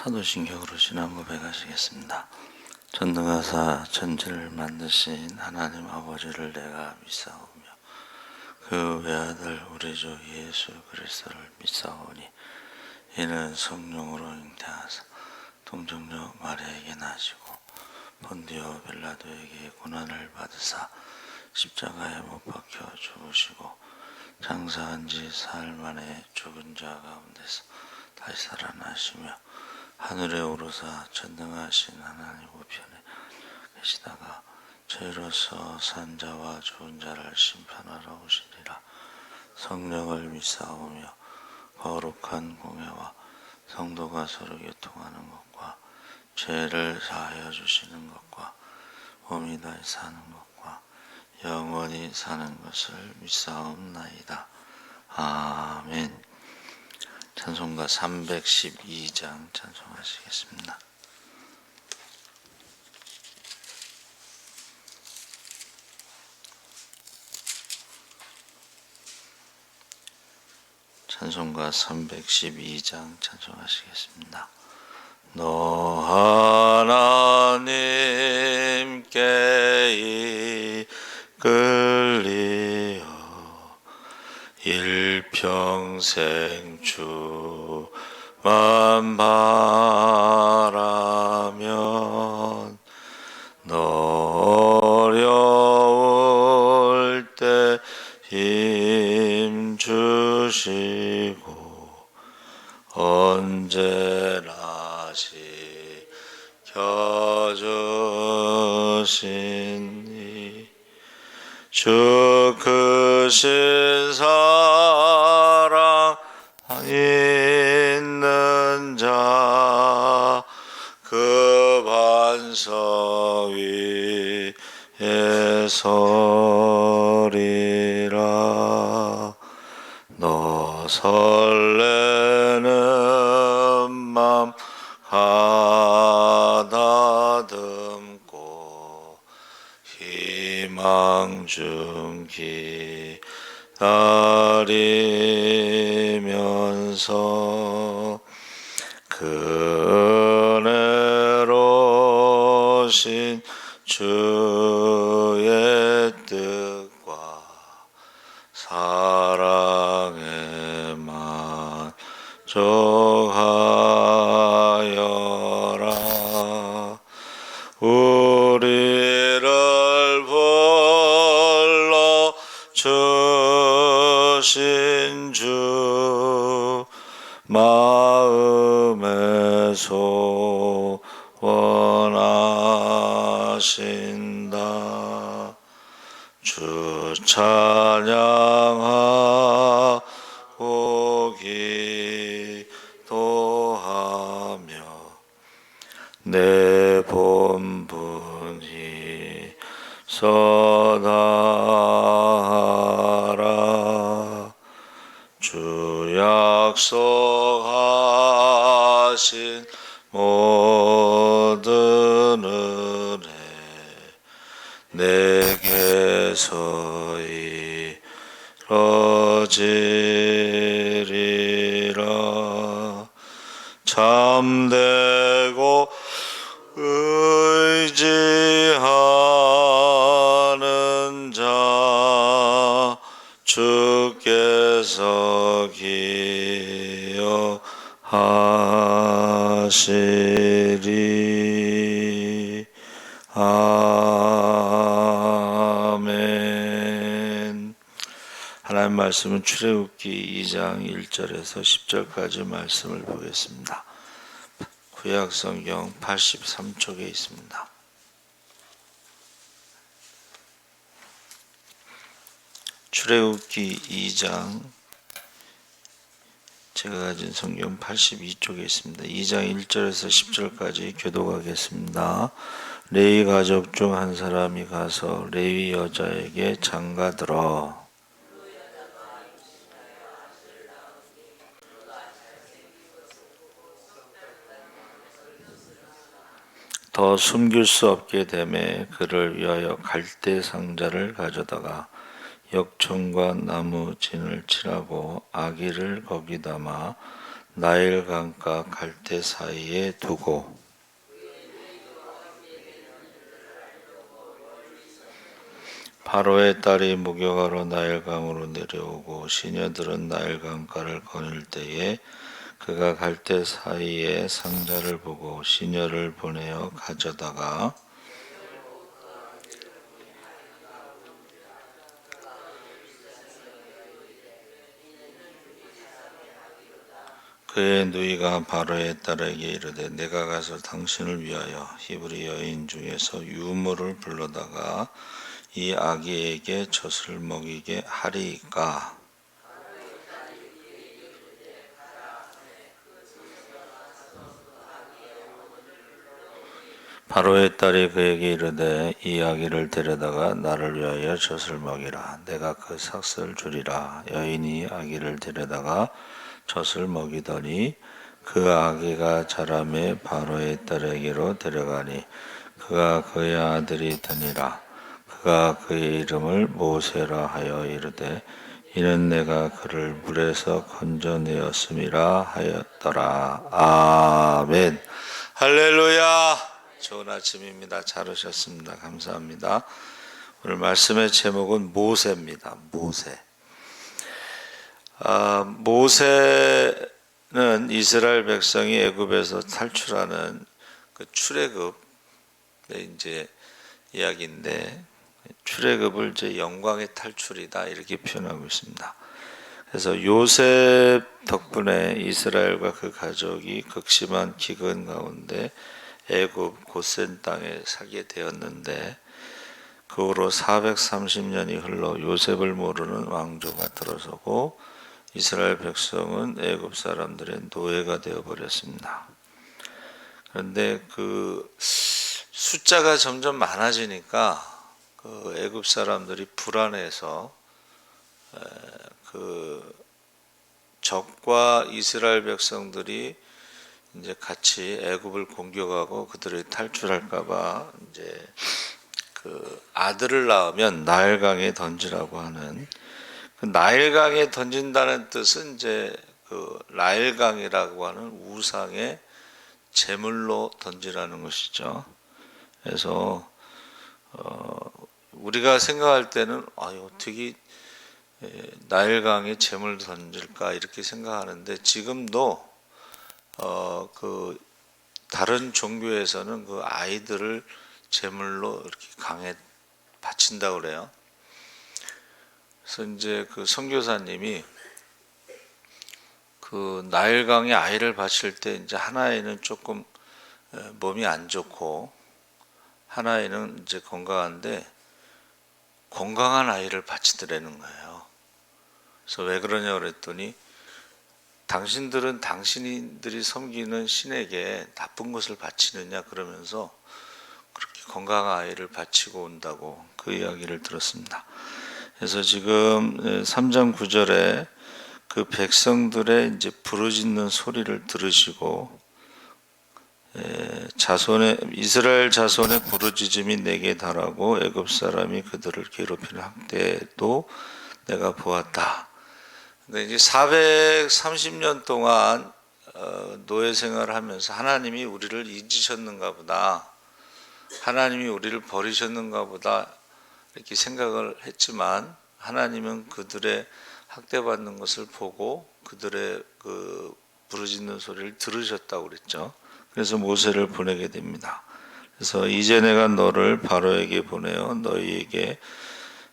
사도신경으로 지난 고백하시겠습니다. 전능하사 천지를 만드신 하나님 아버지를 내가 믿사오며 그 외아들 우리 주 예수 그리스도를 믿사오니 이는 성령으로 잉태하사 동정녀 마리아에게 나시고 본디오 빌라도에게 고난을 받으사 십자가에 못 박혀 죽으시고 장사한 지 사흘 만에 죽은 자 가운데서 다시 살아나시며 하늘에 오르사 전능하신 하나님 우편에 계시다가 저희로서 산 자와 죽은 자를 심판하러 오시리라. 성령을 믿사오며 거룩한 공회와 성도가 서로 교통하는 것과 죄를 사하여 주시는 것과 몸이 다시 사는 것과 영원히 사는 것을 믿사옵나이다. 아멘. 찬송가 312장 찬송하시겠습니다. 찬송가 312장 찬송하시겠습니다. 너 하나님께 이끌리어 일평생 주만 바라면 너 어려울 때 힘 주시고 언제나 지켜주시니 주 크신 사랑 있는 자 그 반석 위에 서리라. 너 설레는 맘 가다듬고 희망 중 기다리면서 그 은혜로우신 주의 뜻과 사랑에 만족하여라. 우리를 불러 주신 주 마음에 소원하신다. 주 찬양하고 기도하며 내 본분이 서다하라. 주 약속하신 모든 은혜 내게서 이뤄지리라. 참되고 의지하는 자 주께서 기억하시리. 아멘. 하나님 말씀은 출애굽기 2장 1절에서 10절까지 말씀을 보겠습니다. 구약성경 83쪽에 있습니다. 출애굽기 2장 제가 가진 성경 82쪽에 있습니다. 2장 1절에서 10절까지 교독하겠습니다. 레위 가족 중 한 사람이 가서 레위 여자에게 장가들어 더 숨길 수 없게 되매 그를 위하여 갈대 상자를 가져다가 역청과 나무 진을 칠하고 아기를 거기 담아 나일 강과 갈대 사이에 두고 바로의 딸이 목욕하러 나일강으로 내려오고 시녀들은 나일강가를 거닐 때에 그가 갈대 사이에 상자를 보고 시녀를 보내어 가져다가 그의 누이가 바로의 딸에게 이르되 내가 가서 당신을 위하여 히브리 여인 중에서 유모를 불러다가 이 아기에게 젖을 먹이게 하리이까. 바로의 딸이 그에게 이르되 이 아기를 데려다가 나를 위하여 젖을 먹이라. 내가 그 삭슬 주리라. 여인이 아기를 데려다가 젖을 먹이더니 그 아기가 자라매 바로의 딸에게로 데려가니 그가 그의 아들이 되니라. 그가 그의 이름을 모세라 하여 이르되 이는 내가 그를 물에서 건져내었음이라 하였더라. 아멘. 할렐루야. 좋은 아침입니다. 잘 오셨습니다. 감사합니다. 오늘 말씀의 제목은 모세입니다. 모세. 모세는 이스라엘 백성이 애굽에서 탈출하는 그 출애굽의 이제 이야기인데, 출애굽을 이제 영광의 탈출이다 이렇게 표현하고 있습니다. 그래서 요셉 덕분에 이스라엘과 그 가족이 극심한 기근 가운데 애굽 고센 땅에 살게 되었는데, 그 후로 430년이 흘러 요셉을 모르는 왕조가 들어서고 이스라엘 백성은 애굽 사람들의 노예가 되어 버렸습니다. 그런데 그 숫자가 점점 많아지니까 그 애굽 사람들이 불안해서 그 적과 이스라엘 백성들이 이제 같이 애굽을 공격하고 그들이 탈출할까봐 이제 그 아들을 낳으면 나일강에 던지라고 하는, 그 나일강에 던진다는 뜻은 이제 그 나일강이라고 하는 우상의 제물로 던지라는 것이죠. 그래서 우리가 생각할 때는 어떻게 나일강에 제물 던질까 이렇게 생각하는데, 지금도 그 다른 종교에서는 그 아이들을 제물로 이렇게 강에 바친다고 그래요. 그래서 이제 그 선교사님이 그 나일강에 아이를 바칠 때 이제 하나에는 조금 몸이 안 좋고 하나에는 이제 건강한데 건강한 아이를 바치더라는 거예요. 그래서 왜 그러냐 그랬더니 당신들은 당신들이 섬기는 신에게 나쁜 것을 바치느냐 그러면서 그렇게 건강한 아이를 바치고 온다고 그 이야기를 들었습니다. 그래서 지금 3장 9절에 그 백성들의 이제 부르짖는 소리를 들으시고 이스라엘 자손의 부르짖음이 내게 달하고 애굽 사람이 그들을 괴롭히는 학대도 내가 보았다. 근데 이제 430년 동안 노예 생활을 하면서 하나님이 우리를 잊으셨는가 보다, 하나님이 우리를 버리셨는가 보다 이렇게 생각을 했지만, 하나님은 그들의 학대받는 것을 보고 그들의 그 부르짖는 소리를 들으셨다고 그랬죠. 그래서 모세를 보내게 됩니다. 그래서 이제 내가 너를 바로에게 보내어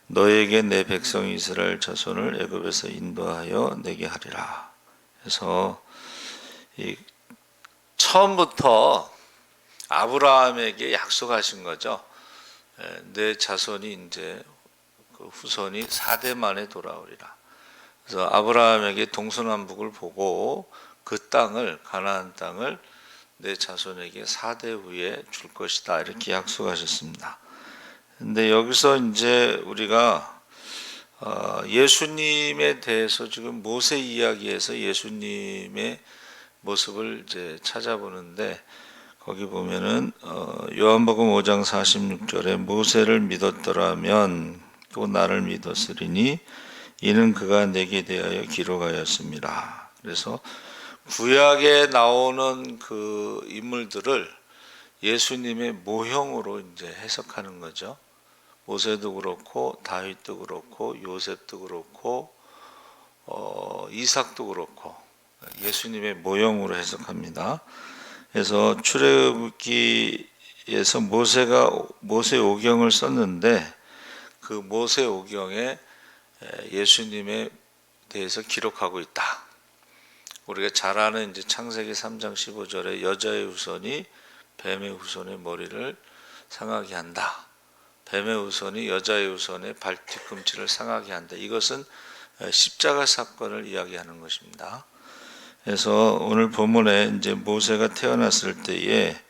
너에게 내 백성 이스라엘 자손을 애굽에서 인도하여 내게 하리라. 그래서 처음부터 아브라함에게 약속하신 거죠. 내 자손이 이제 그 후손이 4대 만에 돌아오리라. 그래서 아브라함에게 동서남북을 보고 그 땅을, 가나안 땅을 내 자손에게 4대 후에 줄 것이다 이렇게 약속하셨습니다. 근데 여기서 이제 우리가 예수님에 대해서 지금 모세 이야기에서 예수님의 모습을 이제 찾아보는데, 거기 보면은 요한복음 5장 46절에 모세를 믿었더라면 또 나를 믿었으리니 이는 그가 내게 대하여 기록하였습니다. 그래서 구약에 나오는 그 인물들을 예수님의 모형으로 이제 해석하는 거죠. 모세도 그렇고 다윗도 그렇고 요셉도 그렇고 이삭도 그렇고 예수님의 모형으로 해석합니다. 그래서 출애굽기에서 모세가 모세오경을 썼는데 그 모세오경에 예수님에 대해서 기록하고 있다. 우리가 잘 아는 이제 창세기 3장 15절에 여자의 후손이 뱀의 후손의 머리를 상하게 한다. 뱀의 후손이 여자의 후손의 발 뒤꿈치를 상하게 한다. 이것은 십자가 사건을 이야기하는 것입니다. 그래서 오늘 본문에 이제 모세가 태어났을 때에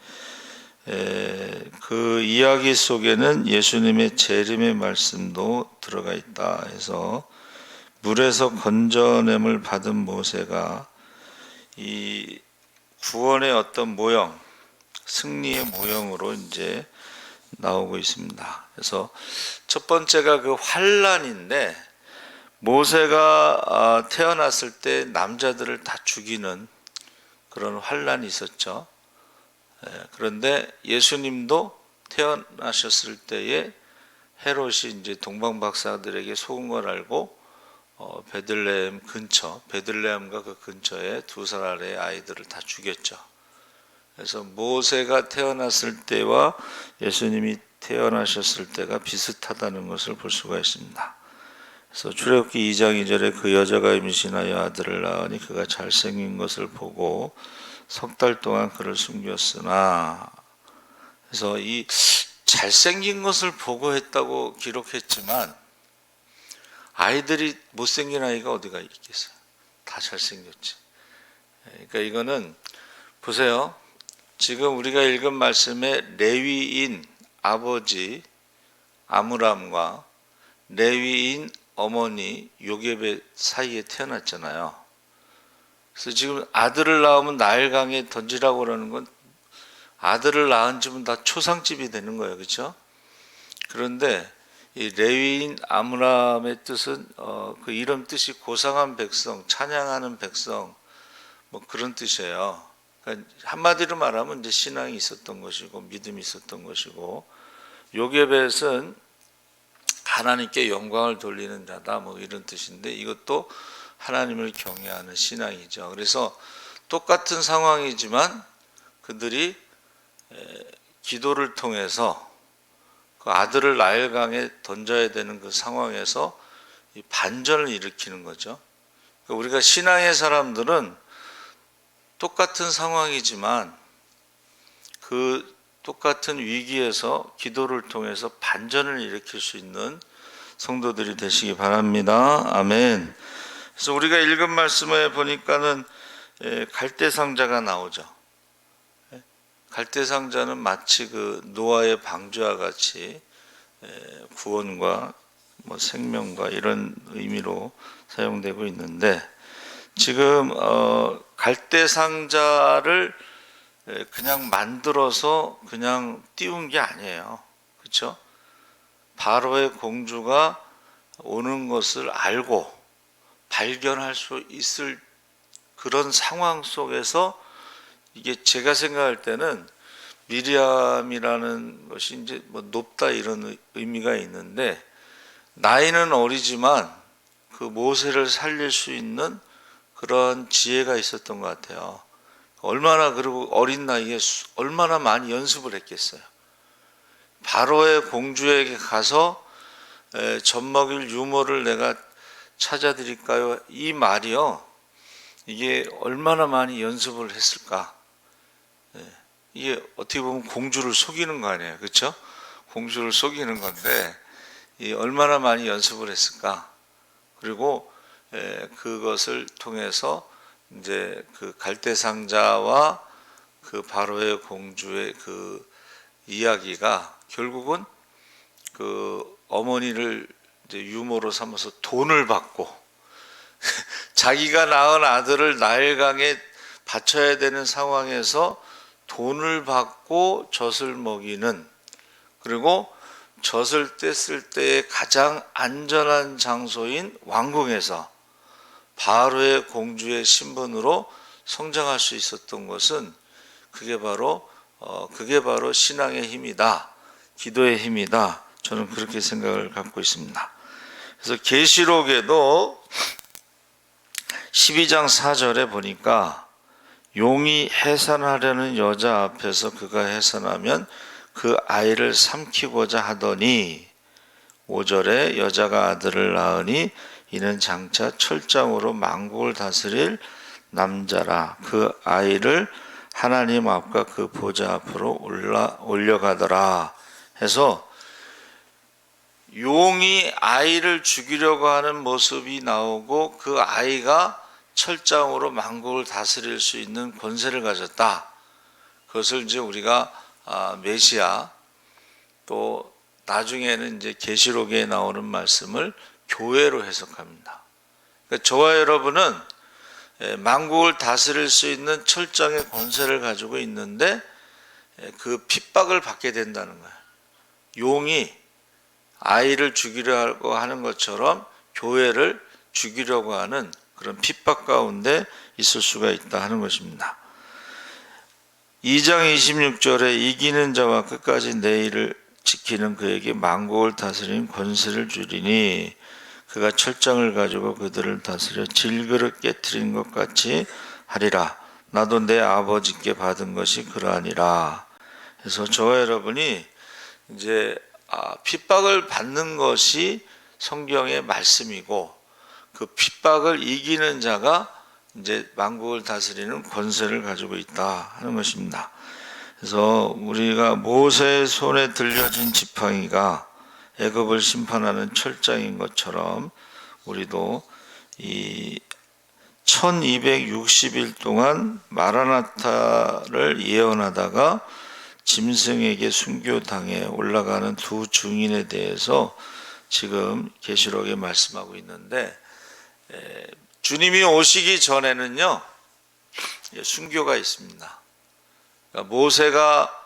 그 이야기 속에는 예수님의 재림의 말씀도 들어가 있다. 해서 물에서 건져냄을 받은 모세가 이 구원의 어떤 모형, 승리의 모형으로 이제 나오고 있습니다. 그래서 첫 번째가 그 환란인데 모세가 태어났을 때 남자들을 다 죽이는 그런 환란이 있었죠. 그런데 예수님도 태어나셨을 때에 헤롯이 이제 동방 박사들에게 속은 걸 알고 베들레헴 근처, 베들레헴과 그 근처에 2살 아이들을 다 죽였죠. 그래서 모세가 태어났을 때와 예수님이 태어나셨을 때가 비슷하다는 것을 볼 수가 있습니다. 그래서 출애굽기 2장 2절에 그 여자가 임신하여 아들을 낳으니 그가 잘생긴 것을 보고 석 달 동안 그를 숨겼으나, 그래서 이 잘생긴 것을 보고 했다고 기록했지만 아이들이 못생긴 아이가 어디가 있겠어요? 다 잘생겼지. 그러니까 이거는 보세요. 지금 우리가 읽은 말씀에 레위인 아버지 아므람과 레위인 어머니 요게벳 사이에 태어났잖아요. 그래서 지금 아들을 낳으면 나일강에 던지라고 그러는 건 아들을 낳은 집은 다 초상집이 되는 거예요. 그렇죠? 그런데 이 레위인 아므람의 뜻은 그 이름 뜻이 고상한 백성, 찬양하는 백성, 뭐 그런 뜻이에요. 그러니까 한마디로 말하면 이제 신앙이 있었던 것이고 믿음이 있었던 것이고, 요게벳은 하나님께 영광을 돌리는 자다, 뭐 이런 뜻인데 이것도 하나님을 경외하는 신앙이죠. 그래서 똑같은 상황이지만 그들이 기도를 통해서 그 아들을 나일강에 던져야 되는 그 상황에서 이 반전을 일으키는 거죠. 그러니까 우리가 신앙의 사람들은 똑같은 상황이지만 그 똑같은 위기에서 기도를 통해서 반전을 일으킬 수 있는 성도들이 되시기 바랍니다. 아멘. 그래서 우리가 읽은 말씀에 보니까는 갈대 상자가 나오죠. 갈대 상자는 마치 그 노아의 방주와 같이 구원과 뭐 생명과 이런 의미로 사용되고 있는데, 지금 갈대 상자를 그냥 만들어서 그냥 띄운 게 아니에요. 그렇죠? 바로의 공주가 오는 것을 알고 발견할 수 있을 그런 상황 속에서, 이게 제가 생각할 때는 미리암이라는 것이 이제 뭐 높다 이런 의미가 있는데, 나이는 어리지만 그 모세를 살릴 수 있는 그런 지혜가 있었던 것 같아요. 얼마나, 그리고 어린 나이에 얼마나 많이 연습을 했겠어요. 바로의 공주에게 가서 젖 먹일 유모를 내가 찾아드릴까요? 이 말이요, 이게 얼마나 많이 연습을 했을까. 이게 어떻게 보면 공주를 속이는 거 아니에요. 그렇죠? 공주를 속이는 건데 얼마나 많이 연습을 했을까. 그리고 그것을 통해서 이제 그 갈대 상자와 그 바로의 공주의 그 이야기가 결국은 그 어머니를 이제 유모로 삼아서 돈을 받고 자기가 낳은 아들을 나일강에 바쳐야 되는 상황에서 돈을 받고 젖을 먹이는, 그리고 젖을 뗐을 때의 가장 안전한 장소인 왕궁에서 바로의 공주의 신분으로 성장할 수 있었던 것은 그게 바로 신앙의 힘이다. 기도의 힘이다. 저는 그렇게 생각을 갖고 있습니다. 그래서 계시록에도 12장 4절에 보니까 용이 해산하려는 여자 앞에서 그가 해산하면 그 아이를 삼키고자 하더니 5절에 여자가 아들을 낳으니 이는 장차 철장으로 만국을 다스릴 남자라. 그 아이를 하나님 앞과 그 보좌 앞으로 올려가더라 해서 용이 아이를 죽이려고 하는 모습이 나오고 그 아이가 철장으로 만국을 다스릴 수 있는 권세를 가졌다. 그것을 이제 우리가 메시아 또 나중에는 이제 계시록에 나오는 말씀을 교회로 해석합니다. 그러니까 저와 여러분은 만국을 다스릴 수 있는 철장의 권세를 가지고 있는데 그 핍박을 받게 된다는 거예요. 용이 아이를 죽이려고 하는 것처럼 교회를 죽이려고 하는 그런 핍박 가운데 있을 수가 있다 하는 것입니다. 2장 26절에 이기는 자와 끝까지 내 일을 지키는 그에게 만국을 다스리는 권세를 주리니 그가 철장을 가지고 그들을 다스려 질그릇 깨트린 것 같이 하리라. 나도 내 아버지께 받은 것이 그러하니라. 그래서 저와 여러분이 이제 핍박을 받는 것이 성경의 말씀이고 그 핍박을 이기는 자가 이제 만국을 다스리는 권세를 가지고 있다 하는 것입니다. 그래서 우리가 모세의 손에 들려진 지팡이가 애굽을 심판하는 철장인 것처럼 우리도 이 1260일 동안 마라나타를 예언하다가 짐승에게 순교당해 올라가는 두 증인에 대해서 지금 계시록에 말씀하고 있는데 주님이 오시기 전에는요 순교가 있습니다. 그러니까 모세가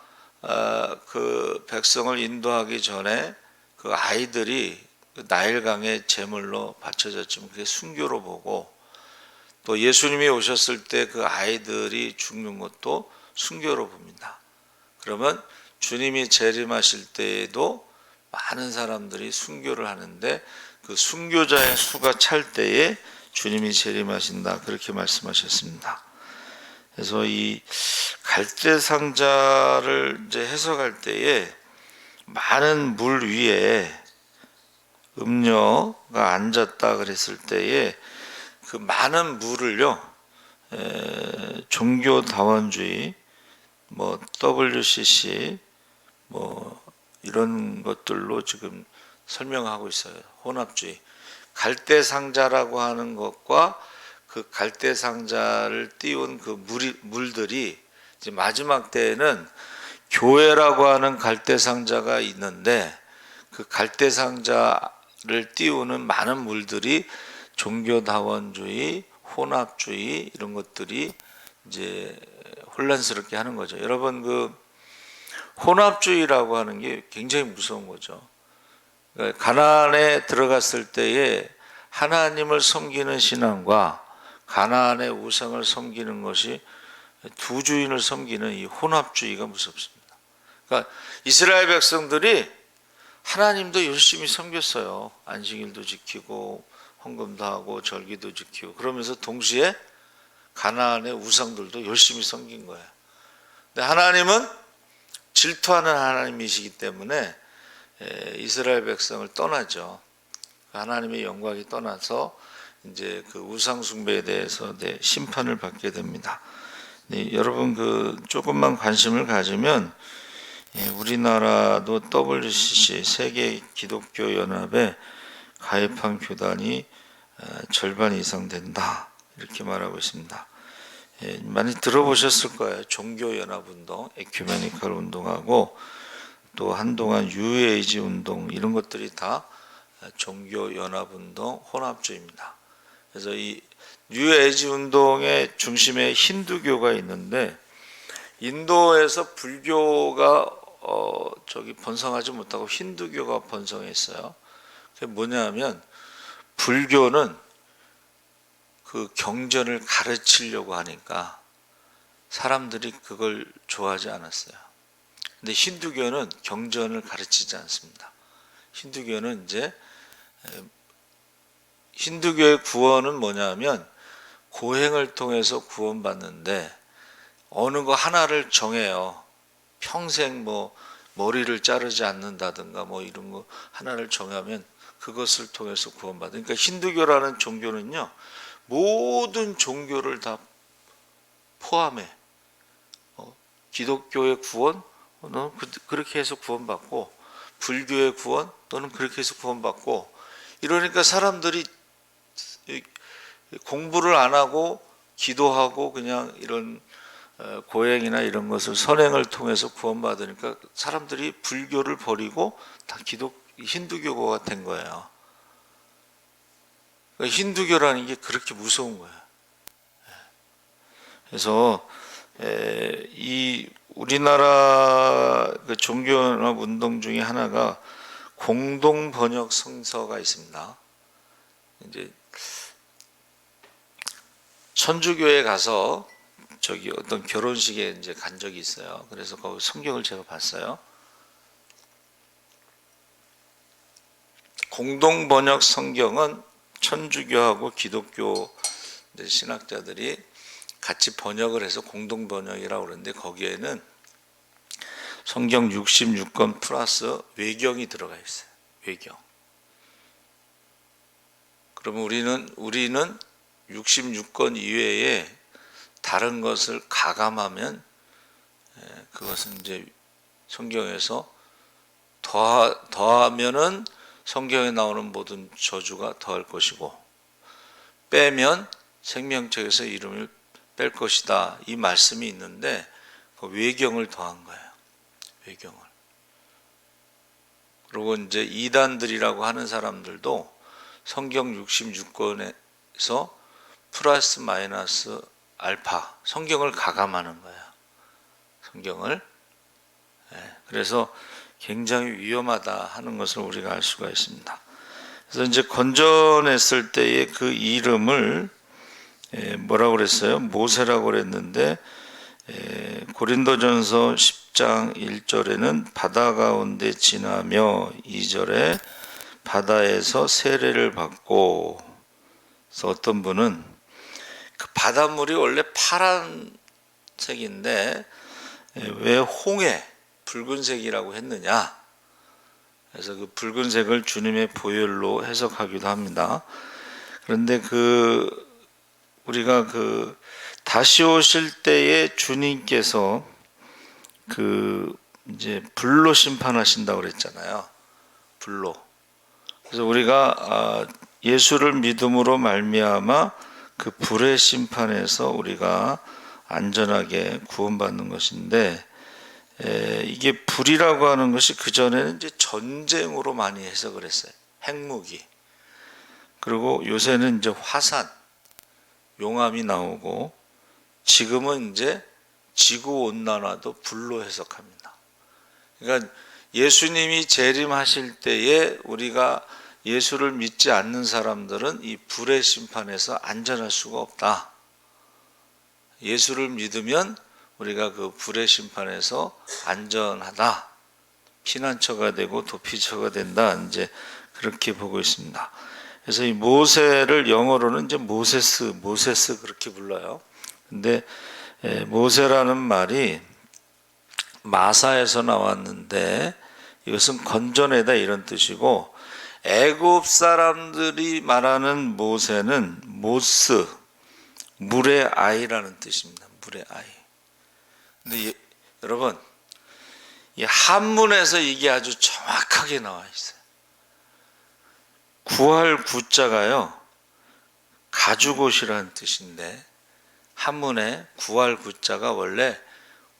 그 백성을 인도하기 전에 그 아이들이 그 나일강의 제물로 바쳐졌지만 그게 순교로 보고 또 예수님이 오셨을 때 그 아이들이 죽는 것도 순교로 봅니다. 그러면 주님이 재림하실 때에도 많은 사람들이 순교를 하는데 그 순교자의 수가 찰 때에 주님이 재림하신다 그렇게 말씀하셨습니다. 그래서 이 갈대 상자를 이제 해석할 때에 많은 물 위에 음녀가 앉았다 그랬을 때에 그 많은 물을요 종교다원주의 뭐 WCC 뭐 이런 것들로 지금 설명하고 있어요. 혼합주의. 갈대상자라고 하는 것과 그 갈대상자를 띄운 그 물들이 이제 마지막 때에는 교회라고 하는 갈대상자가 있는데 그 갈대상자를 띄우는 많은 물들이 종교다원주의, 혼합주의 이런 것들이 이제 혼란스럽게 하는 거죠. 여러분 그 혼합주의라고 하는 게 굉장히 무서운 거죠. 가나안에 들어갔을 때에 하나님을 섬기는 신앙과 가나안의 우상을 섬기는 것이 두 주인을 섬기는 이 혼합주의가 무섭습니다. 그러니까 이스라엘 백성들이 하나님도 열심히 섬겼어요. 안식일도 지키고 헌금도 하고 절기도 지키고 그러면서 동시에 가나안의 우상들도 열심히 섬긴 거예요. 근데 하나님은 질투하는 하나님이시기 때문에 이스라엘 백성을 떠나죠. 하나님의 영광이 떠나서 이제 그 우상 숭배에 대해서 심판을 받게 됩니다. 네, 여러분 그 조금만 관심을 가지면 우리나라도 WCC 세계 기독교 연합에 가입한 교단이 절반 이상 된다 이렇게 말하고 있습니다. 많이 들어보셨을 거예요. 종교연합운동, 에큐메니컬 운동하고 또 한동안 뉴에이지 운동 이런 것들이 다 종교연합운동 혼합주의입니다. 그래서 이 뉴에이지 운동의 중심에 힌두교가 있는데 인도에서 불교가 번성하지 못하고 힌두교가 번성했어요. 그게 뭐냐면 불교는 그 경전을 가르치려고 하니까 사람들이 그걸 좋아하지 않았어요. 근데 힌두교는 경전을 가르치지 않습니다. 힌두교는 이제 힌두교의 구원은 뭐냐면 고행을 통해서 구원받는데 어느 거 하나를 정해요. 평생 뭐 머리를 자르지 않는다든가 뭐 이런 거 하나를 정하면 그것을 통해서 구원받는. 그러니까 힌두교라는 종교는요, 모든 종교를 다 포함해. 기독교의 구원, 너는 그렇게 해서 구원받고, 불교의 구원, 너는 그렇게 해서 구원받고. 이러니까 사람들이 공부를 안 하고 기도하고 그냥 이런 고행이나 이런 것을 선행을 통해서 구원받으니까 사람들이 불교를 버리고 다 힌두교가 된 거예요. 그러니까 힌두교라는 게 그렇게 무서운 거예요. 그래서 이 우리나라 그 종교연합 운동 중에 하나가 공동 번역 성서가 있습니다. 이제 천주교에 가서 저기 어떤 결혼식에 이제 간 적이 있어요. 그래서 거기 성경을 제가 봤어요. 공동 번역 성경은 천주교하고 기독교 신학자들이 같이 번역을 해서 공동 번역이라고 그러는데 거기에는 성경 66권 플러스 외경이 들어가 있어요. 외경. 그러면 우리는 66권 이외에 다른 것을 가감하면 그것은 이제 성경에서 더하면은 성경에 나오는 모든 저주가 더할 것이고 빼면 생명책에서 이름을 뺄 것이다. 이 말씀이 있는데 그 외경을 더한 거예요. 외경을. 그리고 이제 이단들이라고 하는 사람들도 성경 66권에서 플러스 마이너스 알파 성경을 가감하는 거예요. 성경을. 그래서 굉장히 위험하다 하는 것을 우리가 알 수가 있습니다. 그래서 이제 건전했을 때의 그 이름을 뭐라고 그랬어요? 모세라고 그랬는데 고린도전서 10장 1절에는 바다 가운데 지나며 2절에 바다에서 세례를 받고. 그래서 어떤 분은 그 바닷물이 원래 파란색인데 왜 홍해 붉은색이라고 했느냐? 그래서 그 붉은색을 주님의 보혈로 해석하기도 합니다. 그런데 우리가 다시 오실 때에 주님께서 이제 불로 심판하신다고 그랬잖아요. 불로. 그래서 우리가 예수를 믿음으로 말미암아 그 불의 심판에서 우리가 안전하게 구원받는 것인데 이게 불이라고 하는 것이 그전에는 이제 전쟁으로 많이 해석을 했어요. 핵무기. 그리고 요새는 이제 화산, 용암이 나오고 지금은 이제 지구온난화도 불로 해석합니다. 그러니까 예수님이 재림하실 때에 우리가 예수를 믿지 않는 사람들은 이 불의 심판에서 안전할 수가 없다. 예수를 믿으면 우리가 그 불의 심판에서 안전하다. 피난처가 되고 도피처가 된다. 이제 그렇게 보고 있습니다. 그래서 이 모세를 영어로는 이제 모세스 그렇게 불러요. 근데 모세라는 말이 마사에서 나왔는데 이것은 건져내다 이런 뜻이고 애굽 사람들이 말하는 모세는 모스, 물의 아이라는 뜻입니다. 물의 아이. 근데 여러분, 이 한문에서 이게 아주 정확하게 나와 있어요. 구할 구자가요, 가죽옷이라는 뜻인데 한문에 구할 구자가 원래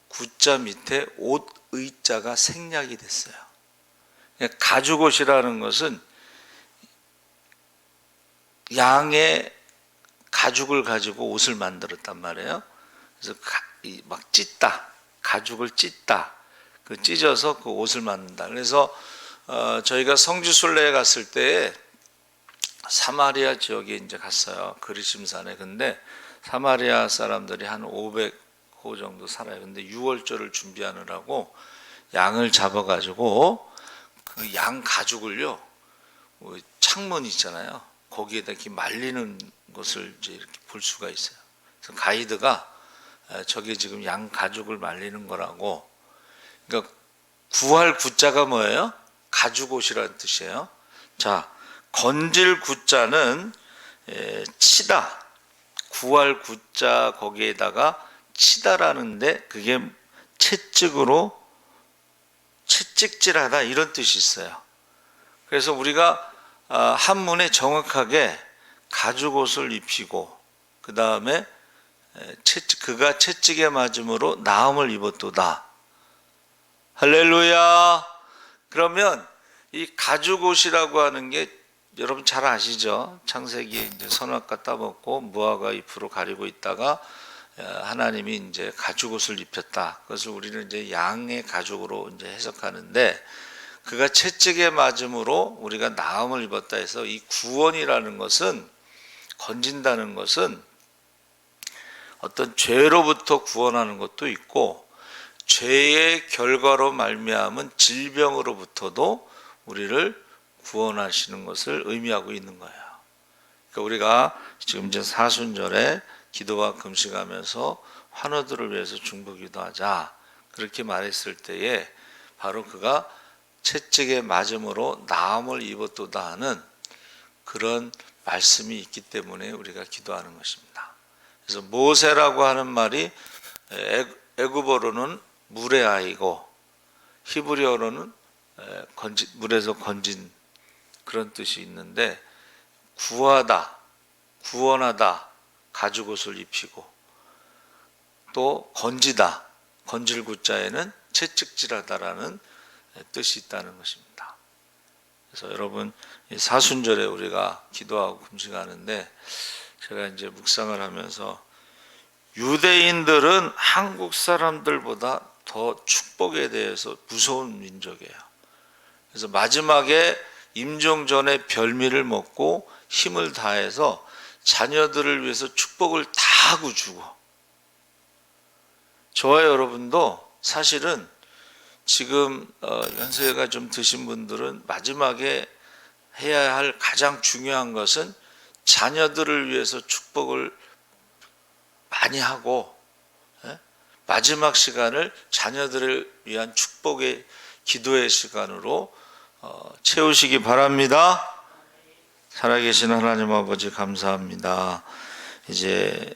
구자 밑에 옷 의자가 생략이 됐어요. 가죽옷이라는 것은 양의 가죽을 가지고 옷을 만들었단 말이에요. 그래서 막 찢다, 가죽을 찢다, 찢어서 그 옷을 만든다. 그래서 저희가 성지순례에 갔을 때 사마리아 지역에 이제 갔어요. 그리심산에. 근데 사마리아 사람들이 한 500호 정도 살아요. 근데 유월절을 준비하느라고 양을 잡아가지고 그 양 가죽을요, 창문 있잖아요. 거기에다 이렇게 말리는 것을 이제 이렇게 볼 수가 있어요. 그래서 가이드가 저게 지금 양 가죽을 말리는 거라고. 그러니까 구할 구자가 뭐예요? 가죽옷이라는 뜻이에요. 자, 건질 구자는 치다. 구할 구자 거기에다가 치다라는데 그게 채찍으로 채찍질하다 이런 뜻이 있어요. 그래서 우리가 한문에 정확하게 가죽옷을 입히고 그 다음에 그가 채찍에 맞음으로 나음을 입었도다. 할렐루야. 그러면 이 가죽옷이라고 하는 게 여러분 잘 아시죠? 창세기에 이제 선악과 따먹고 무화과 잎으로 가리고 있다가 하나님이 이제 가죽옷을 입혔다. 그것을 우리는 이제 양의 가죽으로 이제 해석하는데, 그가 채찍에 맞음으로 우리가 나음을 입었다 해서 이 구원이라는 것은, 건진다는 것은 어떤 죄로부터 구원하는 것도 있고 죄의 결과로 말미암은 질병으로부터도 우리를 구원하시는 것을 의미하고 있는 거예요. 그러니까 우리가 지금 이제 사순절에 기도와 금식하면서 환우들을 위해서 중보기도하자 그렇게 말했을 때에 바로 그가 채찍에 맞음으로 나음을 입었도다 하는 그런 말씀이 있기 때문에 우리가 기도하는 것입니다. 그래서 모세라고 하는 말이 애굽어로는 물의 아이고 히브리어로는 물에서 건진 그런 뜻이 있는데, 구하다, 구원하다, 가죽옷을 입히고 또 건지다, 건질 구자에는 채찍질하다라는 뜻이 있다는 것입니다. 그래서 여러분 사순절에 우리가 기도하고 금식하는데, 제가 이제 묵상을 하면서 유대인들은 한국 사람들보다 더 축복에 대해서 무서운 민족이에요. 그래서 마지막에 임종 전에 별미를 먹고 힘을 다해서 자녀들을 위해서 축복을 다 하고 주고, 저와 여러분도 사실은 지금 연세가 좀 드신 분들은 마지막에 해야 할 가장 중요한 것은 자녀들을 위해서 축복을 많이 하고 마지막 시간을 자녀들을 위한 축복의 기도의 시간으로 채우시기 바랍니다. 살아계신 하나님 아버지 감사합니다. 이제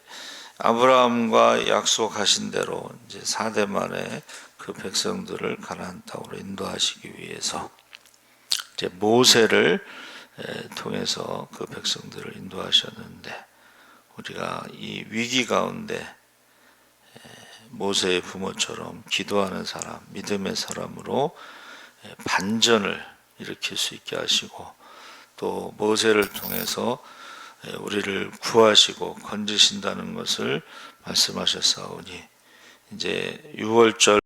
아브라함과 약속하신 대로 이제 4대 만에 그 백성들을 가나안 땅으로 인도하시기 위해서 이제 모세를 통해서 그 백성들을 인도하셨는데, 우리가 이 위기 가운데 모세의 부모처럼 기도하는 사람, 믿음의 사람으로 반전을 일으킬 수 있게 하시고, 또 모세를 통해서 우리를 구하시고 건지신다는 것을 말씀하셨사오니 이제 6월절